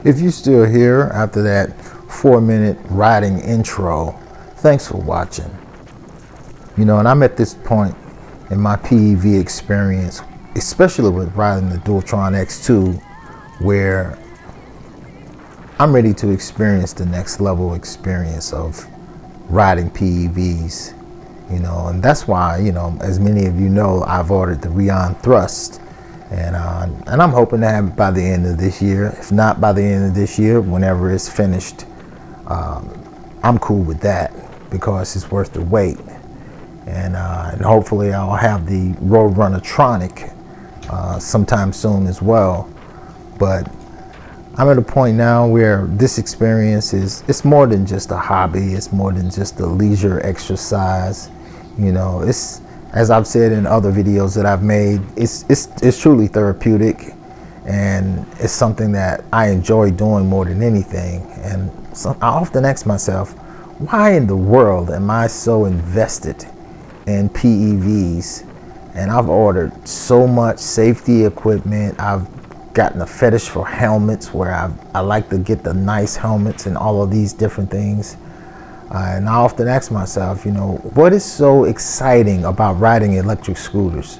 If you're still here after that 4-minute riding intro, thanks for watching. You know, and I'm at this point in my PEV experience, especially with riding the Dualtron X2, where I'm ready to experience the next level experience of riding PEVs. You know, and that's why, you know, as many of you know, I've ordered the Rion Thrust, and I'm hoping to have it by the end of this year. If not by the end of this year, whenever it's finished, I'm cool with that because it's worth the wait. And hopefully I'll have the RoadRunner Tronic sometime soon as well. But I'm at a point now where this experience it's more than just a hobby. It's more than just a leisure exercise. You know, it's, as I've said in other videos that I've made, it's truly therapeutic, and it's something that I enjoy doing more than anything. And so I often ask myself, why in the world am I so invested in PEVs? And I've ordered so much safety equipment. I've gotten a fetish for helmets, where I like to get the nice helmets and all of these different things. And I often ask myself, you know, what is so exciting about riding electric scooters?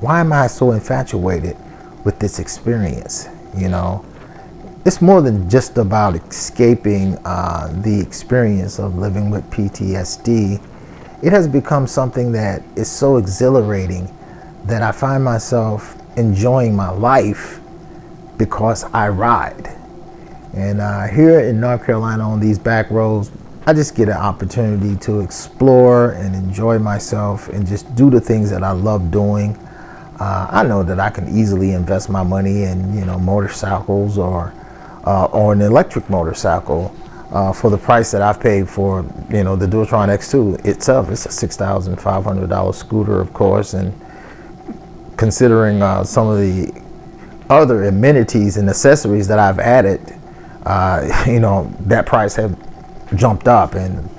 Why am I so infatuated with this experience? You know, it's more than just about escaping the experience of living with PTSD. It has become something that is so exhilarating that I find myself enjoying my life because I ride. And here in North Carolina on these back roads, I just get an opportunity to explore and enjoy myself and just do the things that I love doing. I know that I can easily invest my money in, you know, motorcycles or an electric motorcycle for the price that I've paid for, you know, the Dualtron X2 itself. It's a $6,500 scooter, of course, and considering some of the other amenities and accessories that I've added, you know, that price have jumped up, and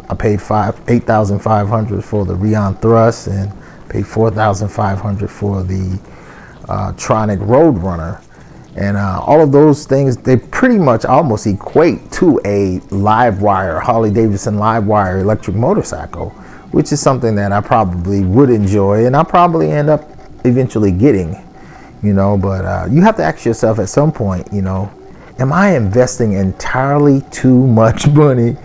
I paid $8,500 for the Rion Thrust and paid $4,500 for the Tronic RoadRunner. And all of those things, they pretty much almost equate to a live wire, Harley Davidson live wire electric motorcycle, which is something that I probably would enjoy, and I'll probably end up eventually getting, you know. But you have to ask yourself at some point, you know, am I investing entirely too much money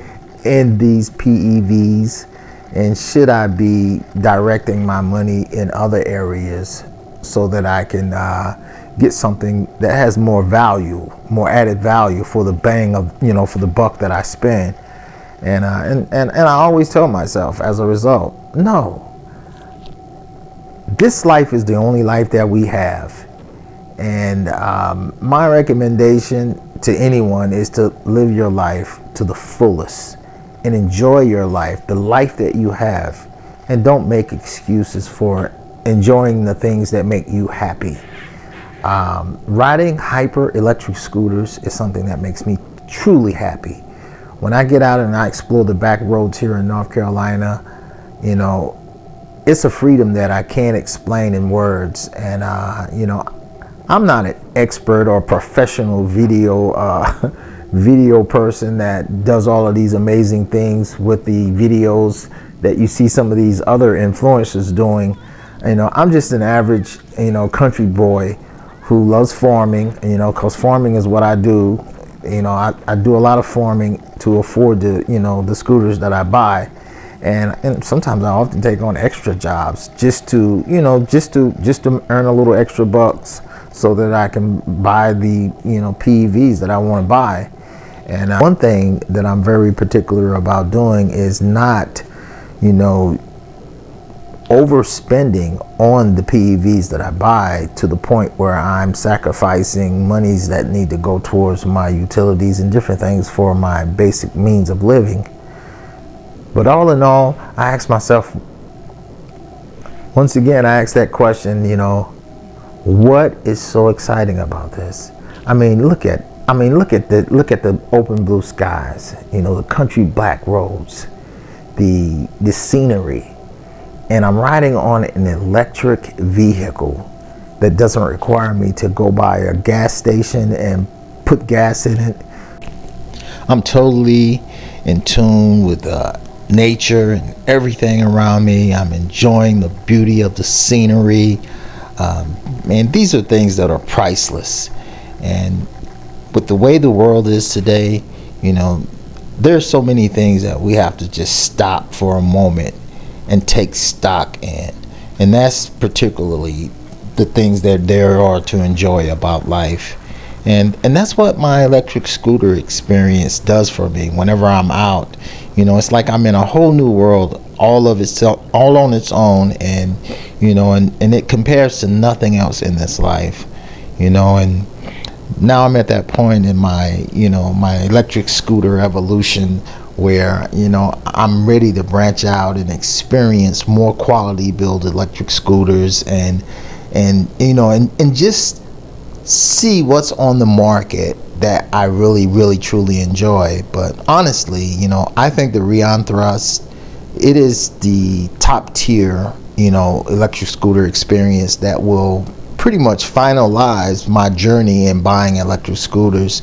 in these PEVs? And should I be directing my money in other areas so that I can get something that has more value, more added value for the bang of, you know, for the buck that I spend? And I always tell myself as a result, no, this life is the only life that we have. And my recommendation to anyone is to live your life to the fullest and enjoy your life, the life that you have, and don't make excuses for enjoying the things that make you happy. Riding hyper electric scooters is something that makes me truly happy. When I get out and I explore the back roads here in North Carolina, you know, it's a freedom that I can't explain in words. And you know, I'm not an expert or professional video person that does all of these amazing things with the videos that you see some of these other influencers doing. You know, I'm just an average, you know, country boy who loves farming, you know, because farming is what I do. You know, I do a lot of farming to afford the, you know, the scooters that I buy. And sometimes I often take on extra jobs just to, you know, just to earn a little extra bucks so that I can buy the, you know, PEVs that I want to buy. And one thing that I'm very particular about doing is not, you know, overspending on the PEVs that I buy to the point where I'm sacrificing monies that need to go towards my utilities and different things for my basic means of living. But all in all, I ask myself, once again, I ask that question, you know, what is so exciting about this? I mean, look at the open blue skies, you know, the country black roads, the scenery. And I'm riding on an electric vehicle that doesn't require me to go by a gas station and put gas in it. I'm totally in tune with nature and everything around me. I'm enjoying the beauty of the scenery. Man, these are things that are priceless. And with the way the world is today, you know, there's so many things that we have to just stop for a moment and take stock in. And that's particularly the things that there are to enjoy about life. And that's what my electric scooter experience does for me. Whenever I'm out, you know, it's like I'm in a whole new world, all on its own, and you know, and it compares to nothing else in this life, you know. And now I'm at that point in my, you know, my electric scooter evolution where, you know, I'm ready to branch out and experience more quality build electric scooters, and you know, and just see what's on the market that I really truly enjoy. But honestly, you know, I think the Rion Thrust, it is the top tier, you know, electric scooter experience that will pretty much finalize my journey in buying electric scooters.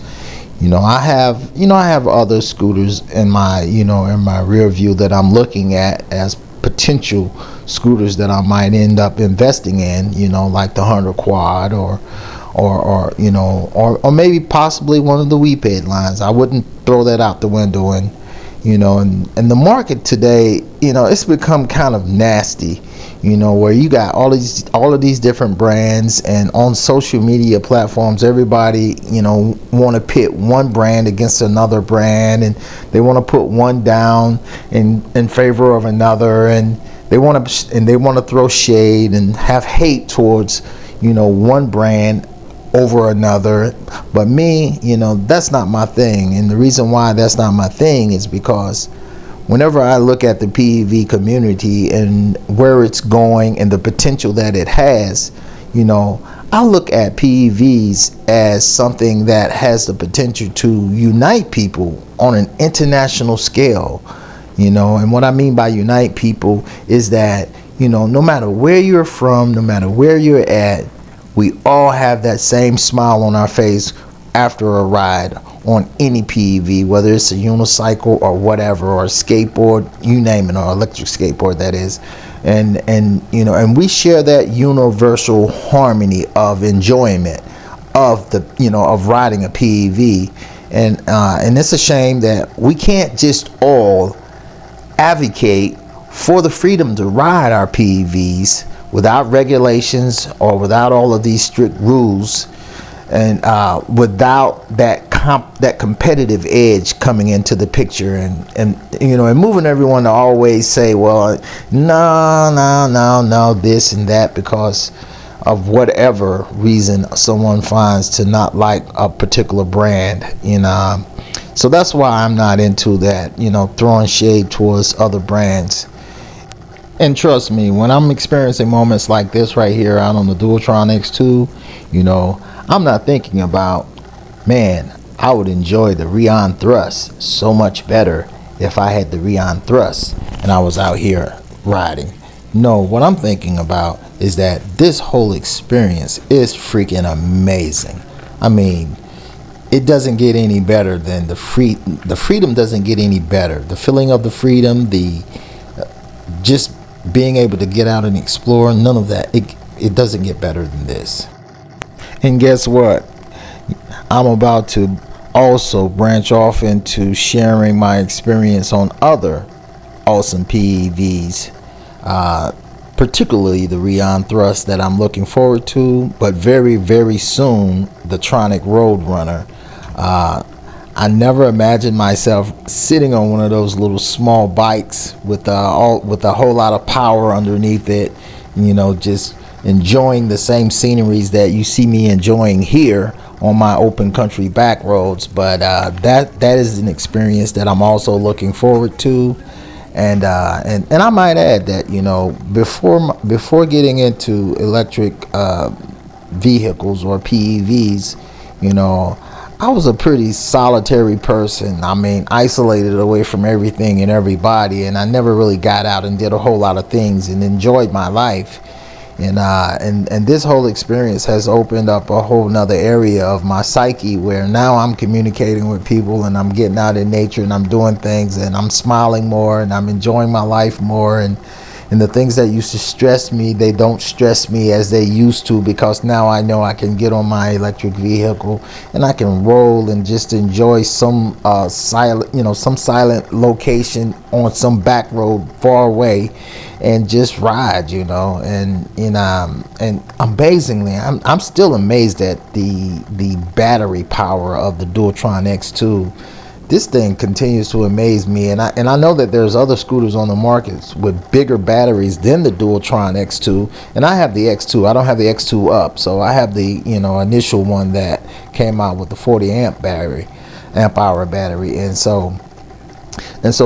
You know, I have other scooters in my, you know, in my rear view that I'm looking at as potential scooters that I might end up investing in, you know, like the Hunter Quad or you know, or maybe possibly one of the Weped lines. I wouldn't throw that out the window. And you know, and the market today, you know, it's become kind of nasty, you know, where you got all of these different brands, and on social media platforms, everybody, you know, want to pit one brand against another brand, and they want to put one down in favor of another, and they want to throw shade and have hate towards, you know, one brand over another. But me, you know, that's not my thing. And the reason why that's not my thing is because whenever I look at the PEV community and where it's going and the potential that it has, you know, I look at PEVs as something that has the potential to unite people on an international scale, you know. And what I mean by unite people is that, you know, no matter where you're from, no matter where you're at, we all have that same smile on our face after a ride on any PEV, whether it's a unicycle or whatever, or a skateboard, you name it, or electric skateboard, that is. And you know, and we share that universal harmony of enjoyment of the, you know, of riding a PEV. And it's a shame that we can't just all advocate for the freedom to ride our PEVs without regulations or without all of these strict rules, and without that competitive edge coming into the picture, and you know, and moving everyone to always say, well, no, this and that, because of whatever reason someone finds to not like a particular brand, you know. So that's why I'm not into that, you know, throwing shade towards other brands. And trust me, when I'm experiencing moments like this right here out on the Dualtron X2, you know, I'm not thinking about, man, I would enjoy the Rion Thrust so much better if I had the Rion Thrust and I was out here riding. No, what I'm thinking about is that this whole experience is freaking amazing. I mean, it doesn't get any better than the freedom doesn't get any better. The feeling of the freedom, the just being able to get out and explore, none of that, it doesn't get better than this. And guess what? I'm about to also branch off into sharing my experience on other awesome PEVs, particularly the Rion Thrust that I'm looking forward to, but very soon the Tronic RoadRunner. I never imagined myself sitting on one of those little small bikes with a whole lot of power underneath it, you know, just enjoying the same sceneries that you see me enjoying here on my open country back roads. But that is an experience that I'm also looking forward to. And I might add that, you know, before getting into electric vehicles or PEVs, you know, I was a pretty solitary person. I mean, isolated away from everything and everybody, and I never really got out and did a whole lot of things and enjoyed my life. And this whole experience has opened up a whole nother area of my psyche, where now I'm communicating with people, and I'm getting out in nature, and I'm doing things, and I'm smiling more, and I'm enjoying my life more, and the things that used to stress me, they don't stress me as they used to, because now I know I can get on my electric vehicle and I can roll and just enjoy some silent location on some back road far away and just ride, and amazingly, I'm still amazed at the battery power of the Dualtron X2. This thing continues to amaze me, and I know that there's other scooters on the market with bigger batteries than the Dualtron X2, and I have the X2. I don't have the X2 up, so I have the initial one that came out with the 40 amp hour battery, and so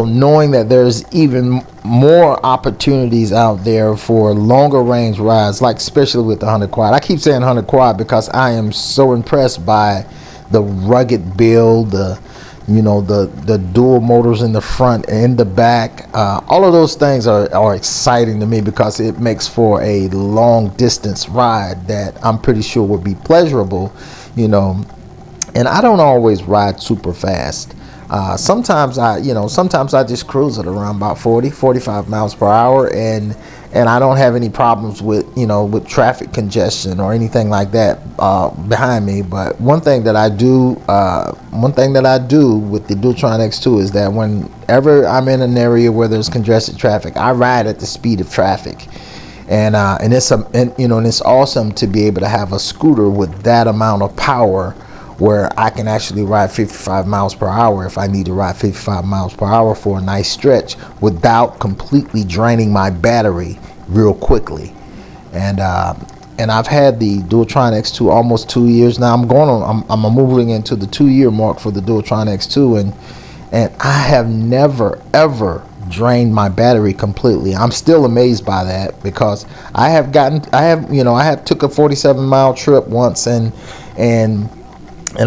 knowing that there's even more opportunities out there for longer range rides, like especially with the 100 quad. I keep saying 100 quad because I am so impressed by the rugged build, the dual motors in the front and in the back. All of those things are exciting to me, because it makes for a long distance ride that I'm pretty sure would be pleasurable, and I don't always ride super fast. Sometimes I just cruise at around about 45 miles per hour, and I don't have any problems with traffic congestion or anything like that behind me. But one thing that I do with the Dualtron X2 is that whenever I'm in an area where there's congested traffic, I ride at the speed of traffic. And it's awesome to be able to have a scooter with that amount of power, where I can actually ride 55 miles per hour if I need to ride 55 miles per hour for a nice stretch without completely draining my battery real quickly. And I've had the Dualtron X2 almost 2 years now. I'm moving into the 2-year mark for the Dualtron X2, and I have never ever drained my battery completely. I'm still amazed by that, because I have took a 47-mile trip once, and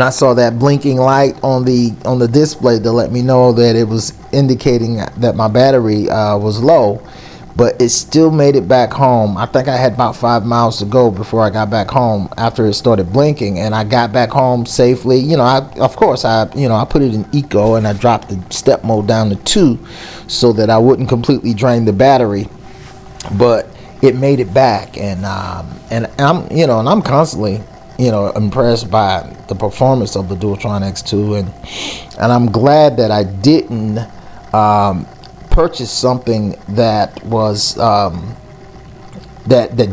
I saw that blinking light on the display to let me know that it was indicating that my battery was low, but it still made it back home. I think I had about 5 miles to go before I got back home after it started blinking, and I got back home safely. I put it in eco, and I dropped the step mode down to 2 so that I wouldn't completely drain the battery, but it made it back, and I'm constantly impressed by the performance of the Dualtron X2, and I'm glad that I didn't purchase something that was that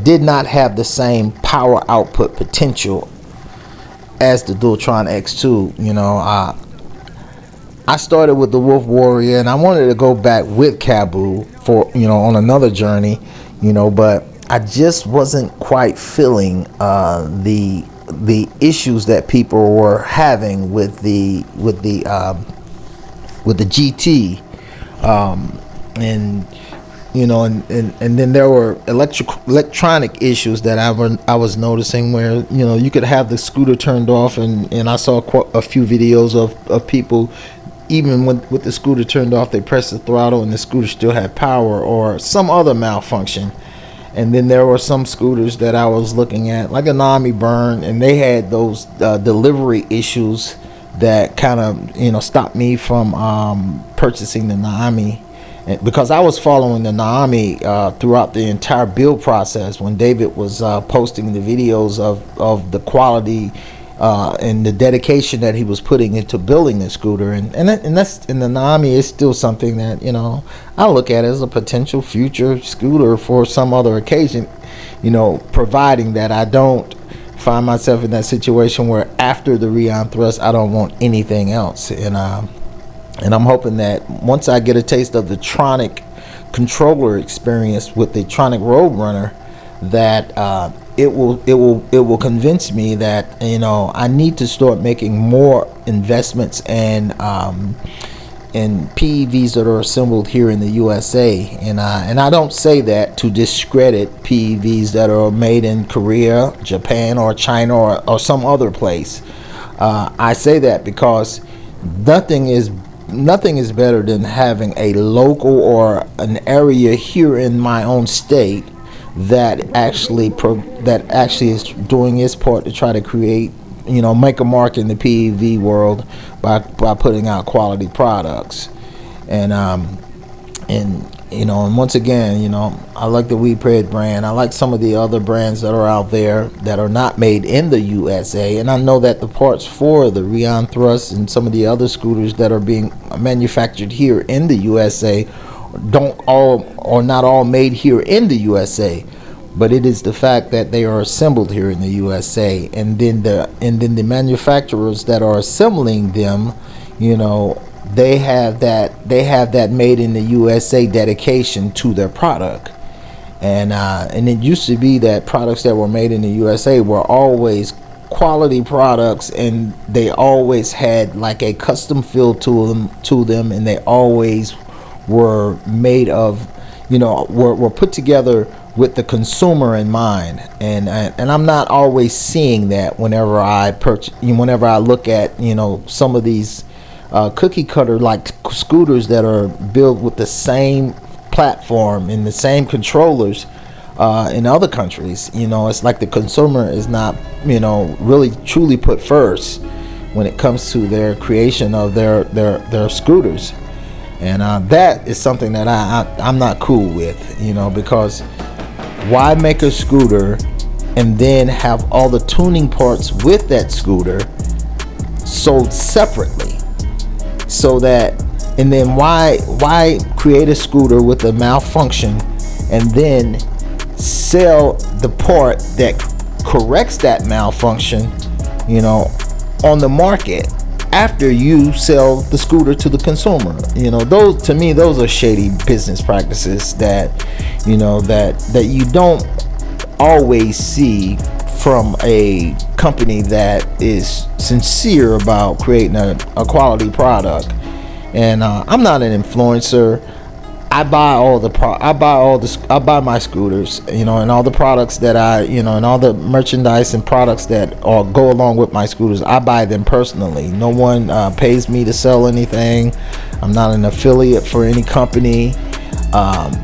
did not have the same power output potential as the Dualtron X2. I started with the Wolf Warrior, and I wanted to go back with Cabu for on another journey, but I just wasn't quite feeling the issues that people were having with the GT, and then there were electronic issues that I was noticing, where you could have the scooter turned off, and I saw a few videos of people, even with the scooter turned off, they pressed the throttle and the scooter still had power or some other malfunction. And then there were some scooters that I was looking at, like a Nami Burn, and they had those delivery issues that kind of stopped me from purchasing the Nami, because I was following the Nami throughout the entire build process when David was posting the videos of the quality and the dedication that he was putting into building the scooter, and the Nami is still something that I look at as a potential future scooter for some other occasion, providing that I don't find myself in that situation where after the Rion Thrust I don't want anything else, and I'm hoping that once I get a taste of the Tronic controller experience with the Tronic RoadRunner, that it will convince me that I need to start making more investments in PEVs that are assembled here in the U.S.A. and I don't say that to discredit PEVs that are made in Korea, Japan, or China, or some other place. I say that because nothing is better than having a local or an area here in my own state that actually is doing its part to try to create, make a mark in the PEV world by putting out quality products. And and once again, I like the Weped brand. I like some of the other brands that are out there that are not made in the U.S.A. And I know that the parts for the Rion Thrust and some of the other scooters that are being manufactured here in the U.S.A. not all made here in the U.S.A. But it is the fact that they are assembled here in the U.S.A. and then the manufacturers that are assembling them, they have that made in the USA dedication to their product. And it used to be that products that were made in the USA were always quality products, and they always had like a custom feel to them, and they always were made of, were put together with the consumer in mind. And I'm not always seeing that whenever I look at, some of these cookie cutter like scooters that are built with the same platform and the same controllers in other countries. It's like the consumer is not, really truly put first when it comes to their creation of their scooters. And that is something that I'm not cool with, because why make a scooter and then have all the tuning parts with that scooter sold separately? So that, and then why create a scooter with a malfunction and then sell the part that corrects that malfunction, on the market after you sell the scooter to the consumer? Those are shady business practices that that you don't always see from a company that is sincere about creating a quality product. And I'm not an influencer. I buy my scooters, and all the products that and all the merchandise and products that go along with my scooters. I buy them personally. No one pays me to sell anything. I'm not an affiliate for any company.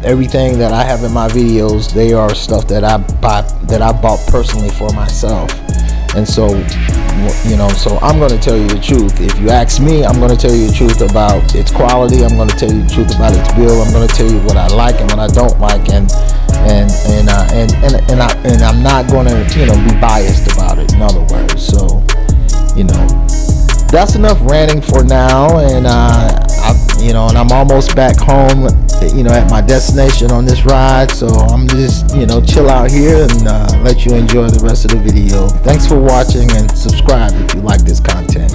Everything that I have in my videos, they are stuff that I bought personally for myself. And so, so I'm going to tell you the truth. If you ask me, I'm going to tell you the truth about its quality. I'm going to tell you the truth about its build. I'm going to tell you what I like and what I don't like, and I'm not going to be biased about it. In other words, so that's enough ranting for now. And and I'm almost back home, at my destination on this ride. So I'm just, chill out here and let you enjoy the rest of the video. Thanks for watching, and subscribe if you like this content.